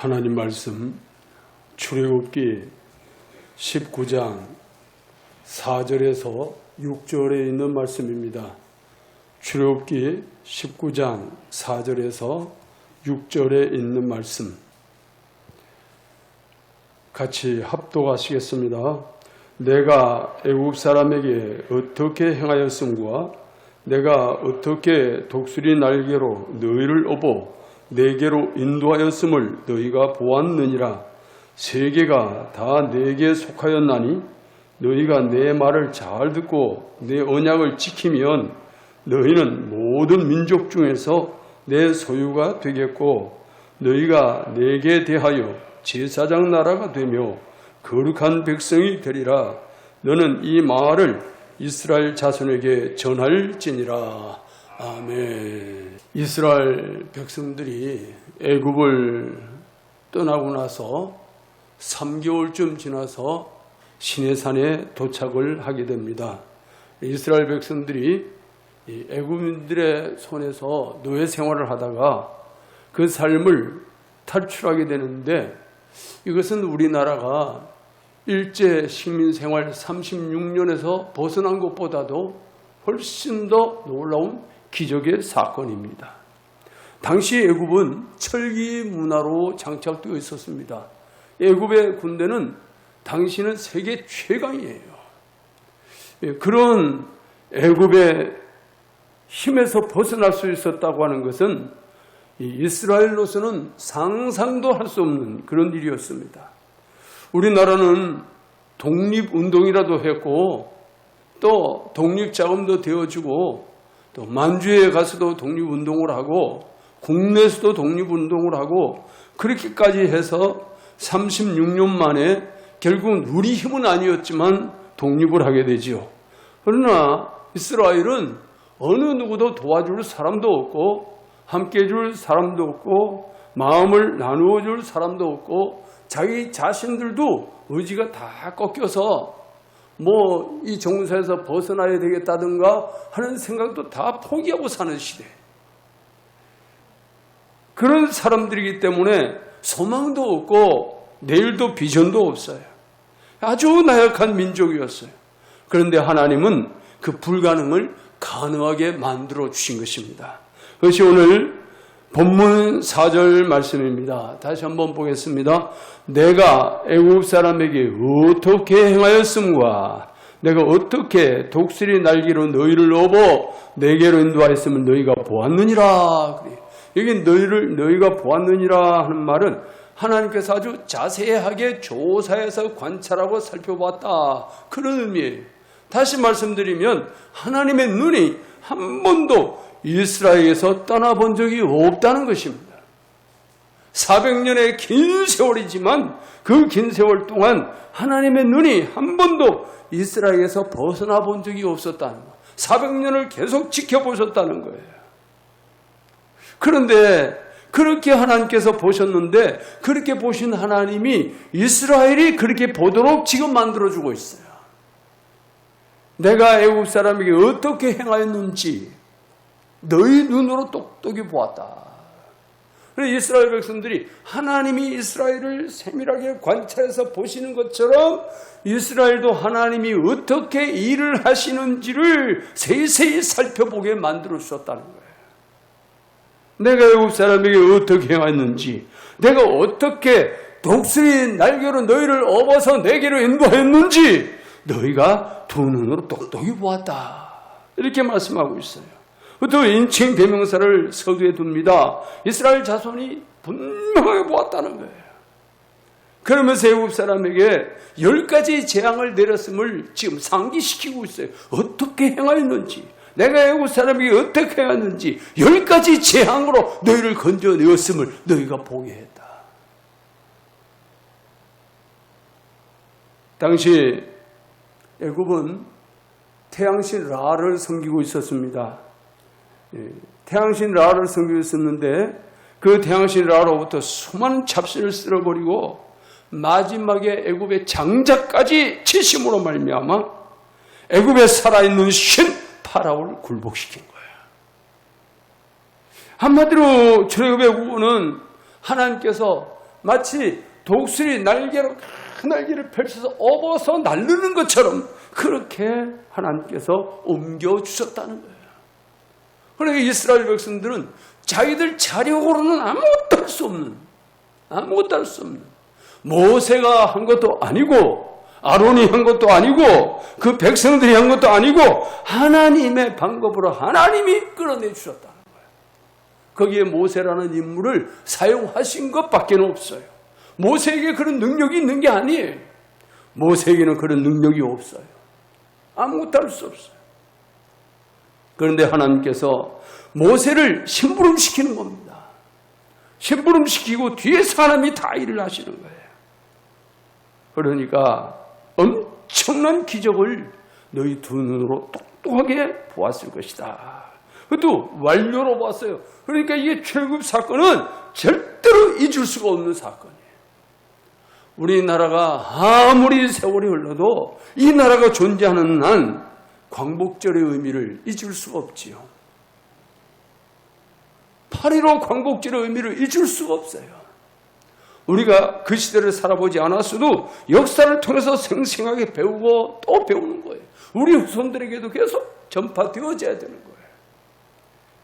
하나님 말씀 출애굽기 19장 4절에서 6절에 있는 말씀입니다. 출애굽기 19장 4절에서 6절에 있는 말씀 같이 합독하시겠습니다. 내가 애굽 사람에게 어떻게 행하였음과 내가 어떻게 독수리 날개로 너희를 업어 내게로 인도하였음을 너희가 보았느니라. 세계가 다 내게 속하였나니 너희가 내 말을 잘 듣고 내 언약을 지키면 너희는 모든 민족 중에서 내 소유가 되겠고 너희가 내게 대하여 제사장 나라가 되며 거룩한 백성이 되리라. 너는 이 말을 이스라엘 자손에게 전할지니라. 아멘. 이스라엘 백성들이 애굽을 떠나고 나서 3개월쯤 지나서 시내산에 도착을 하게 됩니다. 이스라엘 백성들이 애굽인들의 손에서 노예 생활을 하다가 그 삶을 탈출하게 되는데, 이것은 우리나라가 일제 식민생활 36년에서 벗어난 것보다도 훨씬 더 놀라운 기적의 사건입니다. 당시 애굽은 철기 문화로 장착되어 있었습니다. 애굽의 군대는 당시는 세계 최강이에요. 그런 애굽의 힘에서 벗어날 수 있었다고 하는 것은 이스라엘로서는 상상도 할 수 없는 그런 일이었습니다. 우리나라는 독립운동이라도 했고 또 독립자금도 되어주고 또 만주에 가서도 독립운동을 하고 국내에서도 독립운동을 하고 그렇게까지 해서 36년 만에 결국은 우리 힘은 아니었지만 독립을 하게 되지요. 그러나 이스라엘은 어느 누구도 도와줄 사람도 없고 함께 해줄 사람도 없고 마음을 나누어 줄 사람도 없고 자기 자신들도 의지가 다 꺾여서 이 정사에서 벗어나야 되겠다든가 하는 생각도 다 포기하고 사는 시대. 그런 사람들이기 때문에 소망도 없고 내일도 비전도 없어요. 아주 나약한 민족이었어요. 그런데 하나님은 그 불가능을 가능하게 만들어 주신 것입니다. 그것이 오늘 본문 4절 말씀입니다. 다시 한번 보겠습니다. 내가 애굽 사람에게 어떻게 행하였음과 내가 어떻게 독수리 날개로 너희를 업어 내게로 인도하였음을 너희가 보았느니라. 여기 너희가 보았느니라 하는 말은 하나님께서 아주 자세하게 조사해서 관찰하고 살펴봤다, 그런 의미예요. 다시 말씀드리면 하나님의 눈이 한 번도 이스라엘에서 떠나본 적이 없다는 것입니다. 400년의 긴 세월이지만 그 긴 세월 동안 하나님의 눈이 한 번도 이스라엘에서 벗어나 본 적이 없었다는 거예요. 400년을 계속 지켜보셨다는 거예요. 그런데 그렇게 하나님께서 보셨는데 그렇게 보신 하나님이 이스라엘이 그렇게 보도록 지금 만들어주고 있어요. 내가 애굽 사람에게 어떻게 행하였는지 너희 눈으로 똑똑히 보았다. 그래서 이스라엘 백성들이 하나님이 이스라엘을 세밀하게 관찰해서 보시는 것처럼 이스라엘도 하나님이 어떻게 일을 하시는지를 세세히 살펴보게 만들어 주셨다는 거예요. 내가 애굽 사람에게 어떻게 행했는지, 내가 어떻게 독수리 날개로 너희를 업어서 내게로 인도하였는지 너희가 두 눈으로 똑똑히 보았다. 이렇게 말씀하고 있어요. 또 인칭 대명사를 서두에 둡니다. 이스라엘 자손이 분명하게 보았다는 거예요. 그러면서 애굽 사람에게 10가지 재앙을 내렸음을 지금 상기시키고 있어요. 어떻게 행하였는지, 내가 애굽 사람에게 어떻게 행하였는지 10가지 재앙으로 너희를 건져내었음을 너희가 보게 했다. 당시 애굽은 태양신 라를 섬기고 있었습니다. 태양신 라를 섬기고 있었는데 그 태양신 라로부터 수많은 잡신을 쓸어버리고 마지막에 애굽의 장자까지 채심으로 말미암아 애굽에 살아있는 신 파라오를 굴복시킨 거예요. 한마디로 출애굽의 구원은 하나님께서 마치 독수리 날개로 큰 날개를 펼쳐서 업어서 날르는 것처럼 그렇게 하나님께서 옮겨주셨다는 거예요. 그러니까 이스라엘 백성들은 자기들 자력으로는 아무것도 할 수 없는 모세가 한 것도 아니고 아론이 한 것도 아니고 그 백성들이 한 것도 아니고 하나님의 방법으로 하나님이 끌어내 주셨다는 거예요. 거기에 모세라는 인물을 사용하신 것밖에 없어요. 모세에게 그런 능력이 있는 게 아니에요. 모세에게는 그런 능력이 없어요. 아무것도 할 수 없어요. 그런데 하나님께서 모세를 심부름시키는 겁니다. 심부름시키고 뒤에서 하나님이 다 일을 하시는 거예요. 그러니까 엄청난 기적을 너희 두 눈으로 똑똑하게 보았을 것이다. 그것도 완료로 봤어요. 그러니까 이게 출애굽 사건은 절대로 잊을 수가 없는 사건이에요. 우리나라가 아무리 세월이 흘러도 이 나라가 존재하는 한 광복절의 의미를 잊을 수가 없지요. 8.15 광복절의 의미를 잊을 수가 없어요. 우리가 그 시대를 살아보지 않았어도 역사를 통해서 생생하게 배우고 또 배우는 거예요. 우리 후손들에게도 계속 전파되어져야 되는 거예요.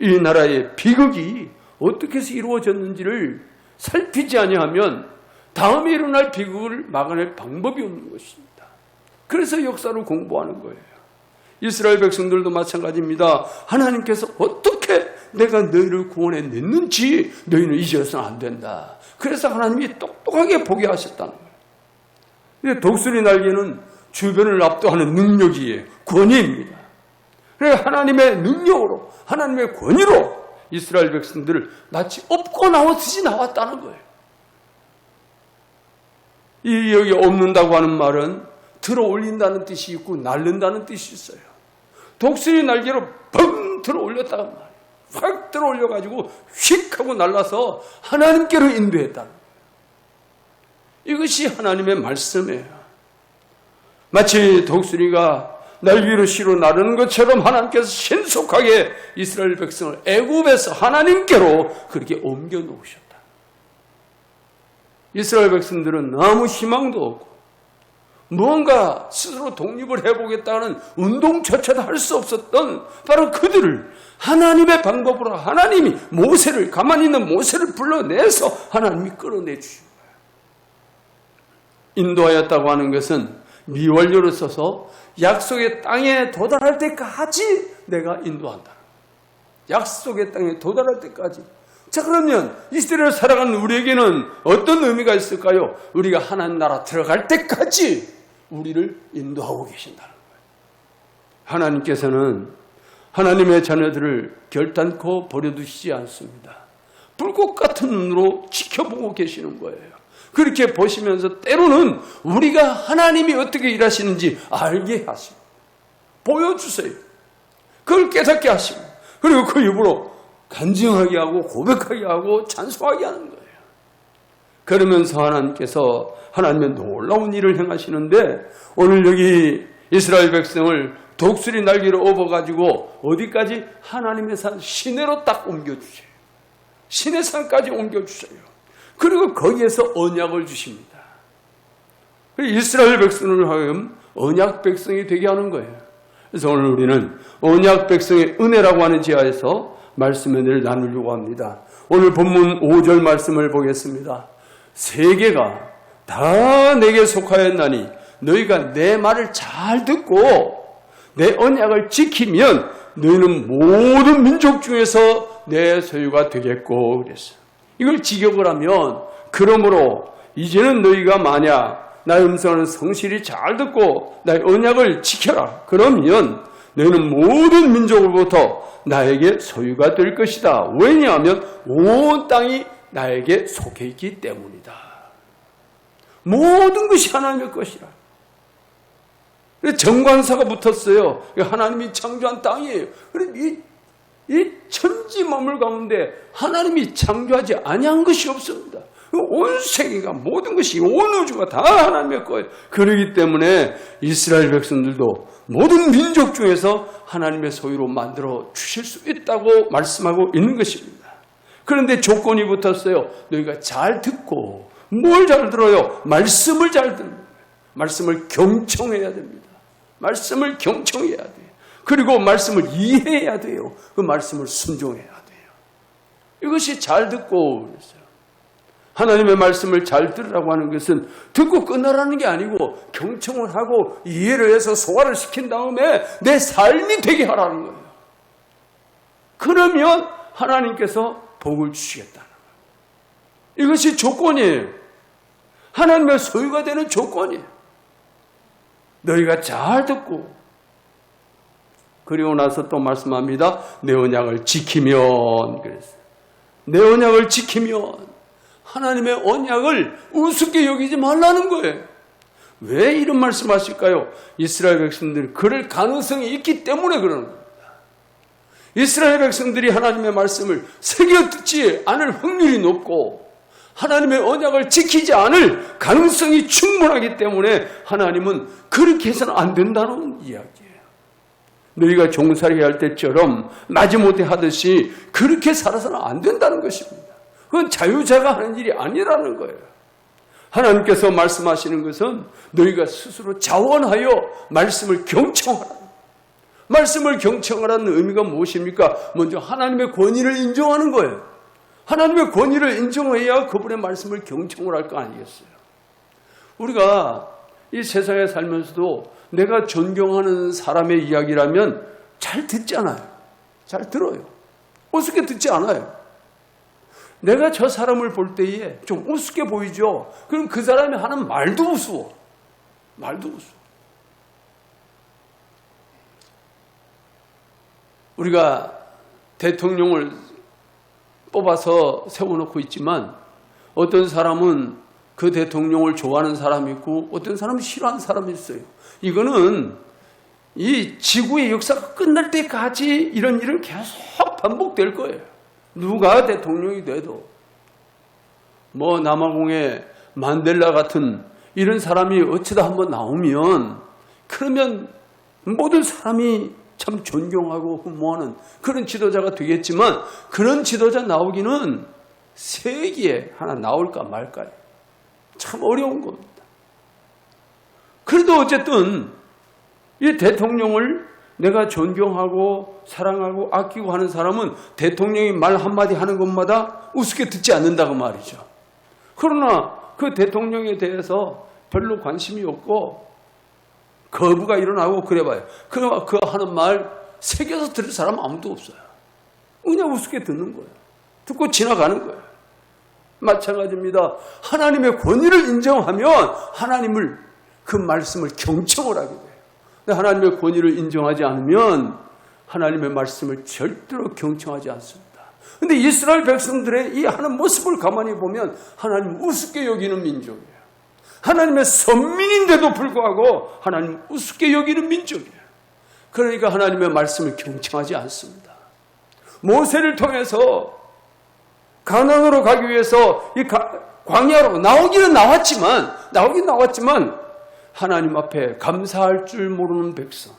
이 나라의 비극이 어떻게 해서 이루어졌는지를 살피지 아니하면 다음에 일어날 비극을 막아낼 방법이 없는 것입니다. 그래서 역사를 공부하는 거예요. 이스라엘 백성들도 마찬가지입니다. 하나님께서 어떻게 내가 너희를 구원해냈는지 너희는 잊어서는 안 된다. 그래서 하나님이 똑똑하게 보게 하셨다는 거예요. 독수리 날개는 주변을 압도하는 능력이에요. 권위입니다. 그래서 하나님의 능력으로 하나님의 권위로 이스라엘 백성들을 마치 업고 나왔듯이 나왔다는 거예요. 이 여기 업는다고 하는 말은 들어 올린다는 뜻이 있고 날른다는 뜻이 있어요. 독수리 날개로 펑 들어 올렸다는 말이에요. 확 들어 올려가지고 휙 하고 날라서 하나님께로 인도했다는 거예요. 이것이 하나님의 말씀이에요. 마치 독수리가 날개로 실어 나르는 것처럼 하나님께서 신속하게 이스라엘 백성을 애굽에서 하나님께로 그렇게 옮겨 놓으셨다. 이스라엘 백성들은 아무 희망도 없고 무언가 스스로 독립을 해보겠다는 운동조차도 할 수 없었던 바로 그들을 하나님의 방법으로 하나님이 모세를, 가만히 있는 모세를 불러내서 하나님이 끌어내 주신 거예요. 인도하였다고 하는 것은 미완료를 써서 약속의 땅에 도달할 때까지 내가 인도한다. 약속의 땅에 도달할 때까지. 자, 그러면 이 시대를 살아가는 우리에게는 어떤 의미가 있을까요? 우리가 하나님 나라 들어갈 때까지 우리를 인도하고 계신다는 거예요. 하나님께서는 하나님의 자녀들을 결단코 버려두시지 않습니다. 불꽃 같은 눈으로 지켜보고 계시는 거예요. 그렇게 보시면서 때로는 우리가 하나님이 어떻게 일하시는지 알게 하시고 보여주세요. 그걸 깨닫게 하시고 그리고 그 입으로 간증하게 하고 고백하게 하고 찬송하게 하는 거예요. 그러면서 하나님께서 하나님의 놀라운 일을 행하시는데 오늘 여기 이스라엘 백성을 독수리 날개로 업어가지고 어디까지? 하나님의 산 시내로 딱 옮겨주세요. 시내 산까지 옮겨주세요. 그리고 거기에서 언약을 주십니다. 이스라엘 백성을 하여금 언약 백성이 되게 하는 거예요. 그래서 오늘 우리는 언약 백성의 은혜라고 하는 지하에서 말씀의 은혜를 나누려고 합니다. 오늘 본문 5절 말씀을 보겠습니다. 세계가 다 내게 속하였나니 너희가 내 말을 잘 듣고 내 언약을 지키면 너희는 모든 민족 중에서 내 소유가 되겠고 그랬어요. 이걸 직역을 하면 그러므로 이제는 너희가 만약 나의 음성을 성실히 잘 듣고 나의 언약을 지켜라. 그러면 너희는 모든 민족으로부터 나에게 소유가 될 것이다. 왜냐하면 온 땅이 나에게 속해 있기 때문이다. 모든 것이 하나님의 것이라. 정관사가 붙었어요. 하나님이 창조한 땅이에요. 이 천지 만물 가운데 하나님이 창조하지 아니한 것이 없습니다. 온 세계가 모든 것이 온 우주가 다 하나님의 거예요. 그렇기 때문에 이스라엘 백성들도 모든 민족 중에서 하나님의 소유로 만들어 주실 수 있다고 말씀하고 있는 것입니다. 그런데 조건이 붙었어요. 너희가 잘 듣고 뭘 잘 들어요? 말씀을 잘 듣는 거예요. 말씀을 경청해야 됩니다. 말씀을 경청해야 돼요. 그리고 말씀을 이해해야 돼요. 그 말씀을 순종해야 돼요. 이것이 잘 듣고 그랬어요. 하나님의 말씀을 잘 들으라고 하는 것은 듣고 끝나라는 게 아니고 경청을 하고 이해를 해서 소화를 시킨 다음에 내 삶이 되게 하라는 거예요. 그러면 하나님께서 복을 주시겠다는 거예요. 이것이 조건이에요. 하나님의 소유가 되는 조건이에요. 너희가 잘 듣고 그리고 나서 또 말씀합니다. 내 언약을 지키면 그랬어요. 내 언약을 지키면 하나님의 언약을 우습게 여기지 말라는 거예요. 왜 이런 말씀하실까요? 이스라엘 백성들이 그럴 가능성이 있기 때문에 그러는 겁니다. 이스라엘 백성들이 하나님의 말씀을 새겨 듣지 않을 확률이 높고 하나님의 언약을 지키지 않을 가능성이 충분하기 때문에 하나님은 그렇게 해서는 안 된다는 이야기예요. 너희가 종살이 할 때처럼 마지못해 하듯이 그렇게 살아서는 안 된다는 것입니다. 그건 자유자가 하는 일이 아니라는 거예요. 하나님께서 말씀하시는 것은 너희가 스스로 자원하여 말씀을 경청하라. 말씀을 경청하라는 의미가 무엇입니까? 먼저 하나님의 권위를 인정하는 거예요. 하나님의 권위를 인정해야 그분의 말씀을 경청을 할 거 아니겠어요? 우리가 이 세상에 살면서도 내가 존경하는 사람의 이야기라면 잘 듣잖아요. 잘 들어요. 우습게 듣지 않아요. 내가 저 사람을 볼 때에 좀 우습게 보이죠? 그럼 그 사람이 하는 말도 우스워. 말도 우스워. 우리가 대통령을 뽑아서 세워놓고 있지만 어떤 사람은 그 대통령을 좋아하는 사람이 있고 어떤 사람은 싫어하는 사람이 있어요. 이거는 이 지구의 역사가 끝날 때까지 이런 일은 계속 반복될 거예요. 누가 대통령이 돼도 뭐 남아공의 만델라 같은 이런 사람이 어쩌다 한번 나오면 그러면 모든 사람이 참 존경하고 흠모하는 그런 지도자가 되겠지만 그런 지도자 나오기는 세기에 하나 나올까 말까요? 참 어려운 겁니다. 그래도 어쨌든 이 대통령을 내가 존경하고 사랑하고 아끼고 하는 사람은 대통령이 말 한마디 하는 것마다 우습게 듣지 않는다고 말이죠. 그러나 그 대통령에 대해서 별로 관심이 없고 거부가 일어나고 그래봐요. 그 하는 말 새겨서 들을 사람 아무도 없어요. 그냥 우습게 듣는 거예요. 듣고 지나가는 거예요. 마찬가지입니다. 하나님의 권위를 인정하면 하나님을 그 말씀을 경청을 하게 돼요. 하나님의 권위를 인정하지 않으면 하나님의 말씀을 절대로 경청하지 않습니다. 그런데 이스라엘 백성들의 이 하는 모습을 가만히 보면 하나님 우습게 여기는 민족이에요. 하나님의 선민인데도 불구하고 하나님 우습게 여기는 민족이에요. 그러니까 하나님의 말씀을 경청하지 않습니다. 모세를 통해서 가나안으로 가기 위해서 이 광야로 나오긴 나왔지만 하나님 앞에 감사할 줄 모르는 백성,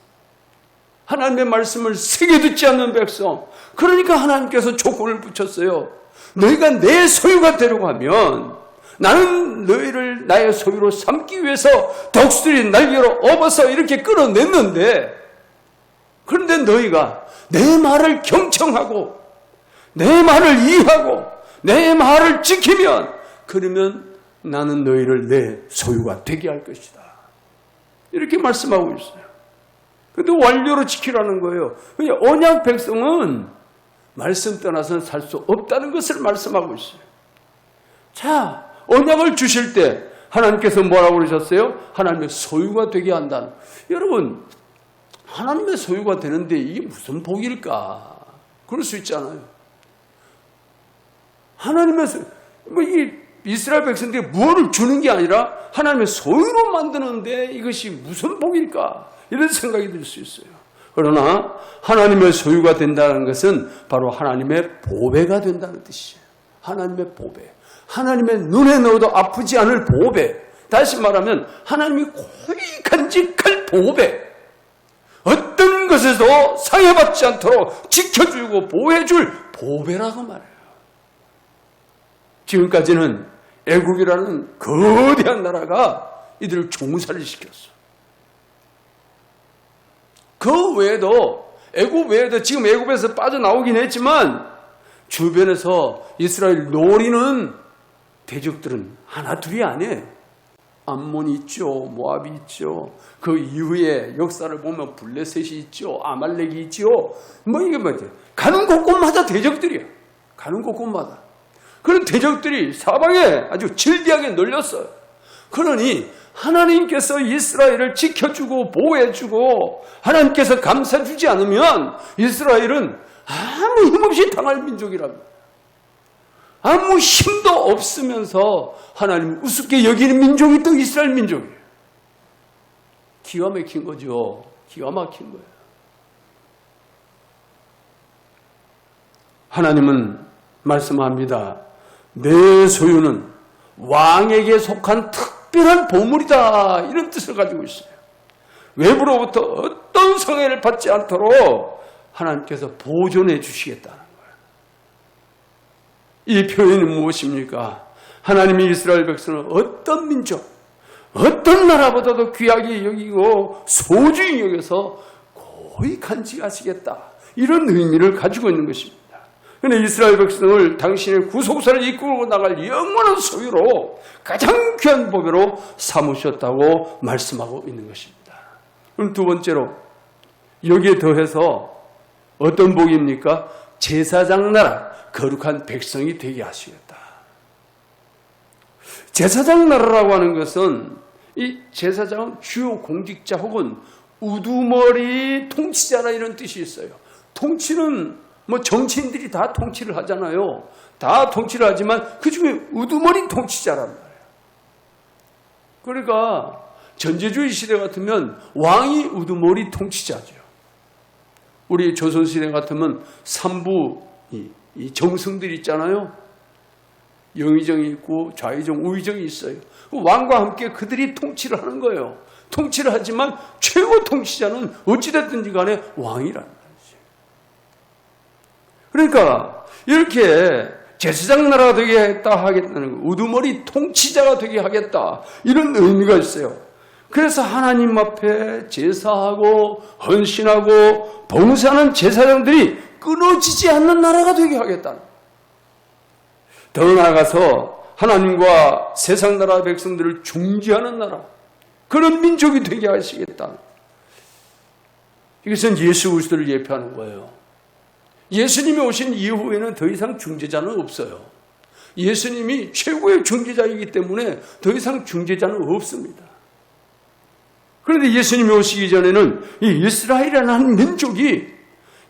하나님의 말씀을 새겨 듣지 않는 백성, 그러니까 하나님께서 조건을 붙였어요. 너희가 내 소유가 되려고 하면 나는 너희를 나의 소유로 삼기 위해서 덕수들이 날개로 업어서 이렇게 끌어냈는데, 그런데 너희가 내 말을 경청하고 내 말을 이해하고 내 말을 지키면 그러면 나는 너희를 내 소유가 되게 할 것이다. 이렇게 말씀하고 있어요. 근데 완료로 지키라는 거예요. 언약 백성은 말씀 떠나서는 살 수 없다는 것을 말씀하고 있어요. 자, 언약을 주실 때 하나님께서 뭐라고 그러셨어요? 하나님의 소유가 되게 한다는. 여러분, 하나님의 소유가 되는데 이게 무슨 복일까? 그럴 수 있잖아요. 하나님의 소유, 이 이스라엘 백성들이 무엇을 주는 게 아니라 하나님의 소유로 만드는데 이것이 무슨 복일까? 이런 생각이 들 수 있어요. 그러나 하나님의 소유가 된다는 것은 바로 하나님의 보배가 된다는 뜻이에요. 하나님의 보배. 하나님의 눈에 넣어도 아프지 않을 보배. 다시 말하면 하나님이 거의 간직할 보배. 어떤 것에서 상해받지 않도록 지켜주고 보호해줄 보배라고 말해요. 지금까지는 애굽이라는 거대한 나라가 이들을 종살이 시켰어. 그 외에도 애굽 외에도 지금 애굽에서 빠져나오긴 했지만 주변에서 이스라엘 노리는 대적들은 하나 둘이 아니에요. 암몬이 있죠. 모압이 있죠. 그 이후에 역사를 보면 블레셋이 있죠. 아말렉이 있죠. 뭐 이게 뭐지? 가는 곳곳마다 대적들이야. 가는 곳곳마다. 그런 대적들이 사방에 아주 질비하게 널렸어요. 그러니 하나님께서 이스라엘을 지켜주고 보호해주고 하나님께서 감싸주지 않으면 이스라엘은 아무 힘없이 당할 민족이랍니다. 아무 힘도 없으면서 하나님 우습게 여기는 민족이 또 이스라엘 민족이에요. 기가 막힌 거죠. 기가 막힌 거예요. 하나님은 말씀합니다. 내 소유는 왕에게 속한 특별한 보물이다. 이런 뜻을 가지고 있어요. 외부로부터 어떤 성애를 받지 않도록 하나님께서 보존해 주시겠다는 거예요. 이 표현이 무엇입니까? 하나님이 이스라엘 백성을 어떤 민족, 어떤 나라보다도 귀하게 여기고 소중히 여겨서 고이 간직하시겠다. 이런 의미를 가지고 있는 것입니다. 그런데 이스라엘 백성을 당신의 구속사를 이끌고 나갈 영원한 소유로 가장 귀한 보배로 삼으셨다고 말씀하고 있는 것입니다. 그럼 두 번째로 여기에 더해서 어떤 복입니까? 제사장 나라, 거룩한 백성이 되게 하시겠다. 제사장 나라라고 하는 것은 이 제사장은 주요 공직자 혹은 우두머리 통치자라 이런 뜻이 있어요. 통치는 뭐 정치인들이 다 통치를 하잖아요. 다 통치를 하지만 그 중에 우두머리 통치자란 말이에요. 그러니까 전제주의 시대 같으면 왕이 우두머리 통치자죠. 우리 조선시대 같으면 삼부 이 정승들이 있잖아요. 영의정이 있고 좌의정, 우의정이 있어요. 왕과 함께 그들이 통치를 하는 거예요. 통치를 하지만 최고 통치자는 어찌됐든지 간에 왕이라는 거죠. 그러니까 이렇게 제사장 나라가 되게 하겠다 하겠다는 거, 우두머리 통치자가 되게 하겠다 이런 의미가 있어요. 그래서 하나님 앞에 제사하고 헌신하고 봉사하는 제사장들이 끊어지지 않는 나라가 되게 하겠다. 더 나아가서 하나님과 세상 나라 백성들을 중지하는 나라, 그런 민족이 되게 하시겠다. 이것은 예수 그리스도를 예표하는 거예요. 예수님이 오신 이후에는 더 이상 중재자는 없어요. 예수님이 최고의 중재자이기 때문에 더 이상 중재자는 없습니다. 그런데 예수님이 오시기 전에는 이 이스라엘이라는 한 민족이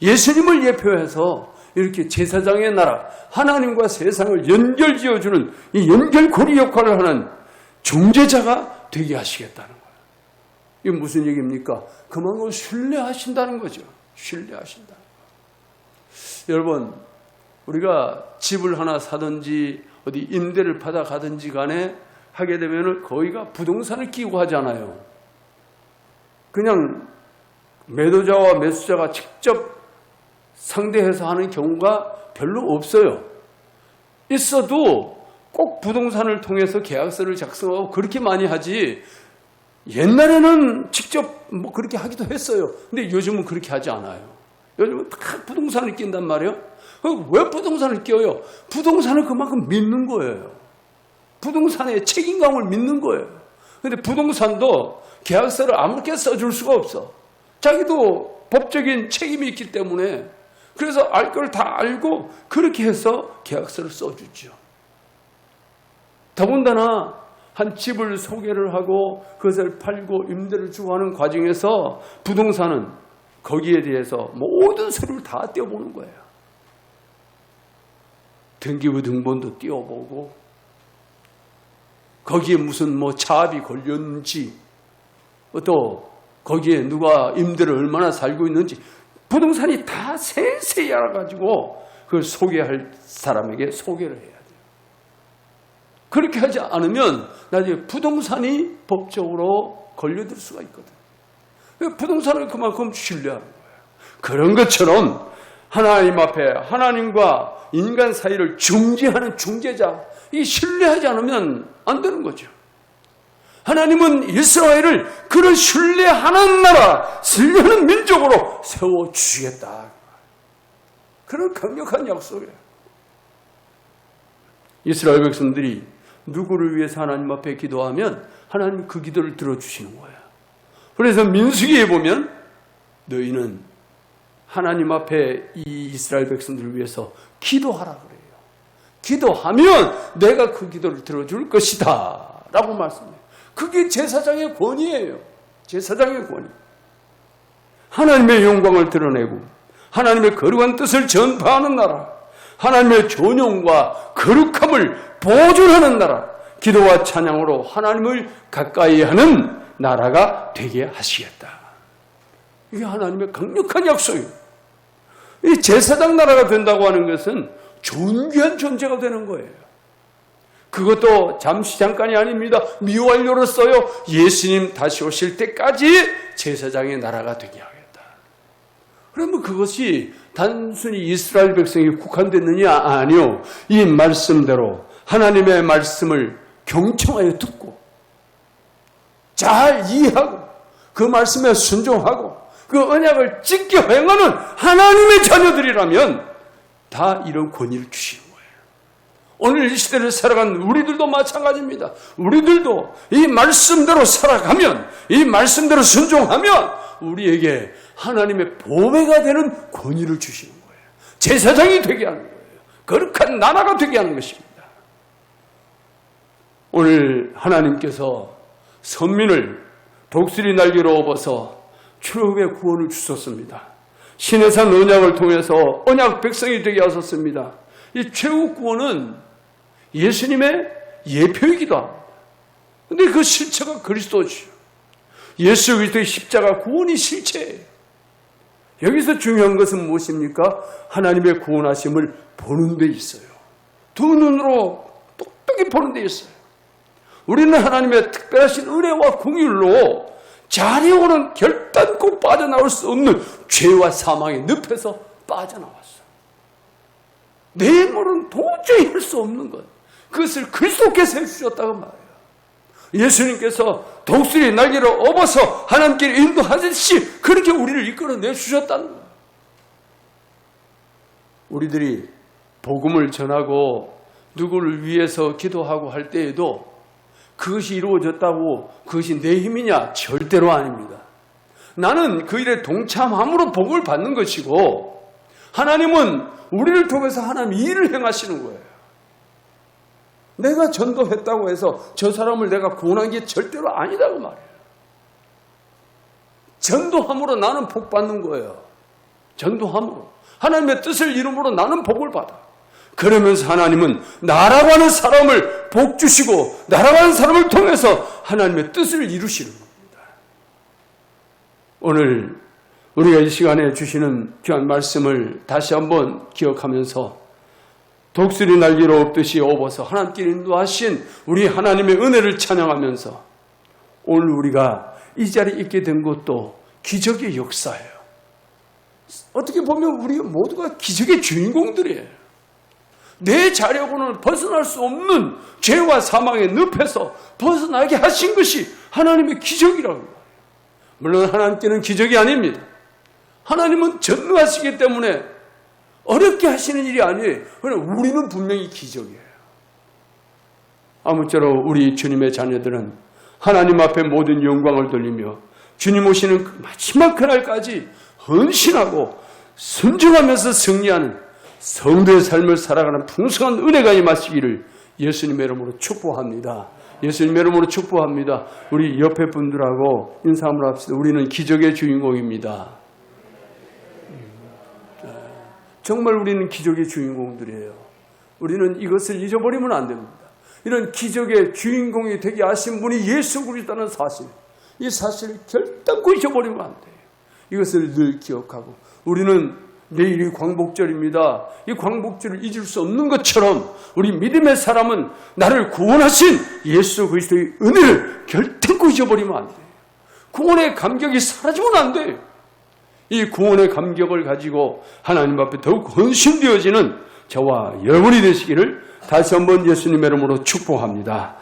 예수님을 예표해서 이렇게 제사장의 나라, 하나님과 세상을 연결지어주는 이 연결고리 역할을 하는 중재자가 되게 하시겠다는 거예요. 이게 무슨 얘기입니까? 그만큼 신뢰하신다는 거죠. 신뢰하신다는 거예요. 여러분, 우리가 집을 하나 사든지 어디 임대를 받아 가든지 간에 하게 되면 거기가 부동산을 끼고 하잖아요. 그냥 매도자와 매수자가 직접 상대해서 하는 경우가 별로 없어요. 있어도 꼭 부동산을 통해서 계약서를 작성하고 그렇게 많이 하지, 옛날에는 직접 뭐 그렇게 하기도 했어요. 근데 요즘은 그렇게 하지 않아요. 요즘은 다 부동산을 낀단 말이에요. 왜 부동산을 껴요? 부동산을 그만큼 믿는 거예요. 부동산의 책임감을 믿는 거예요. 근데 부동산도 계약서를 아무렇게 써줄 수가 없어. 자기도 법적인 책임이 있기 때문에, 그래서 알 걸 다 알고 그렇게 해서 계약서를 써주죠. 더군다나 한 집을 소개를 하고 그것을 팔고 임대를 주고 하는 과정에서 부동산은 거기에 대해서 모든 서류를 다 떼어보는 거예요. 등기부 등본도 떼어보고 거기에 무슨 뭐 차압이 걸렸는지, 또 거기에 누가 임대를 얼마나 살고 있는지 부동산이 다 세세히 알아가지고 그걸 소개할 사람에게 소개를 해야 돼요. 그렇게 하지 않으면 나중에 부동산이 법적으로 걸려들 수가 있거든요. 부동산을 그만큼 신뢰하는 거예요. 그런 것처럼 하나님 앞에 하나님과 인간 사이를 중재하는 중재자, 이 신뢰하지 않으면 안 되는 거죠. 하나님은 이스라엘을 그런 신뢰하는 나라, 신뢰하는 민족으로 세워주시겠다. 그런 강력한 약속이에요. 이스라엘 백성들이 누구를 위해서 하나님 앞에 기도하면 하나님이 그 기도를 들어주시는 거예요. 그래서 민수기에 보면 너희는 하나님 앞에 이 이스라엘 백성들을 위해서 기도하라 그래요. 기도하면 내가 그 기도를 들어줄 것이다 라고 말씀해요. 그게 제사장의 권위예요. 제사장의 권위. 하나님의 영광을 드러내고 하나님의 거룩한 뜻을 전파하는 나라, 하나님의 존영과 거룩함을 보존하는 나라, 기도와 찬양으로 하나님을 가까이 하는 나라가 되게 하시겠다. 이게 하나님의 강력한 약속이에요. 이 제사장 나라가 된다고 하는 것은 존귀한 존재가 되는 거예요. 그것도 잠깐이 아닙니다. 미완료로써요. 예수님 다시 오실 때까지 제사장의 나라가 되게 하겠다. 그러면 그것이 단순히 이스라엘 백성이 국한됐느냐? 아니요. 이 말씀대로 하나님의 말씀을 경청하여 듣고 잘 이해하고 그 말씀에 순종하고 그 언약을 지켜 행하는 하나님의 자녀들이라면 다 이런 권위를 주시는 거예요. 오늘 이 시대를 살아가는 우리들도 마찬가지입니다. 우리들도 이 말씀대로 살아가면, 이 말씀대로 순종하면 우리에게 하나님의 보배가 되는 권위를 주시는 거예요. 제사장이 되게 하는 거예요. 거룩한 나라가 되게 하는 것입니다. 오늘 하나님께서 선민을 독수리 날개로 업어서 출애굽의 구원을 주셨습니다. 시내산 언약을 통해서 언약 백성이 되게 하셨습니다. 이 최후 구원은 예수님의 예표이기도 합니다. 그런데 그 실체가 그리스도죠. 예수 그리스도의 십자가 구원이 실체예요. 여기서 중요한 것은 무엇입니까? 하나님의 구원하심을 보는 데 있어요. 두 눈으로 똑똑히 보는 데 있어요. 우리는 하나님의 특별하신 은혜와 긍휼로 자리오는 결단코 빠져나올 수 없는 죄와 사망의 늪에서 빠져나왔어. 내 힘으로는 도저히 할 수 없는 것. 그것을 그리스도께서 해주셨다고 말해요. 예수님께서 독수리 날개로 업어서 하나님께 인도하듯이 그렇게 우리를 이끌어내 주셨다는 거예요. 우리들이 복음을 전하고 누구를 위해서 기도하고 할 때에도 그것이 이루어졌다고 그것이 내 힘이냐? 절대로 아닙니다. 나는 그 일에 동참함으로 복을 받는 것이고 하나님은 우리를 통해서 하나님 일을 행하시는 거예요. 내가 전도했다고 해서 저 사람을 내가 구원한 게 절대로 아니다고 말해요. 전도함으로 나는 복 받는 거예요. 전도함으로. 하나님의 뜻을 이름으로 나는 복을 받아. 그러면서 하나님은 나라고 하는 사람을 복 주시고 나라고 하는 사람을 통해서 하나님의 뜻을 이루시는 겁니다. 오늘 우리가 이 시간에 주시는 귀한 말씀을 다시 한번 기억하면서 독수리 날개로 업듯이 업어서 하나님께 인도하신 우리 하나님의 은혜를 찬양하면서 오늘 우리가 이 자리에 있게 된 것도 기적의 역사예요. 어떻게 보면 우리 모두가 기적의 주인공들이에요. 내 자력으로는 벗어날 수 없는 죄와 사망의 늪에서 벗어나게 하신 것이 하나님의 기적이라고 해요. 물론 하나님께는 기적이 아닙니다. 하나님은 전능하시기 때문에 어렵게 하시는 일이 아니에요. 그러나 우리는 분명히 기적이에요. 아무쪼록 우리 주님의 자녀들은 하나님 앞에 모든 영광을 돌리며 주님 오시는 그 마지막 그날까지 헌신하고 순종하면서 승리하는 성도의 삶을 살아가는 풍성한 은혜가 임하시기를 예수님의 이름으로 축복합니다. 예수님의 이름으로 축복합니다. 우리 옆에 분들하고 인사 한번 합시다. 우리는 기적의 주인공입니다. 정말 우리는 기적의 주인공들이에요. 우리는 이것을 잊어버리면 안 됩니다. 이런 기적의 주인공이 되게 하신 분이 예수 그리스도라는 사실, 이 사실을 결단코 잊어버리면 안 돼요. 이것을 늘 기억하고 우리는 내일이 광복절입니다. 이 광복절을 잊을 수 없는 것처럼 우리 믿음의 사람은 나를 구원하신 예수 그리스도의 은혜를 결단코 잊어버리면 안 돼요. 구원의 감격이 사라지면 안 돼요. 이 구원의 감격을 가지고 하나님 앞에 더욱 헌신되어지는 저와 여러분이 되시기를 다시 한번 예수님의 이름으로 축복합니다.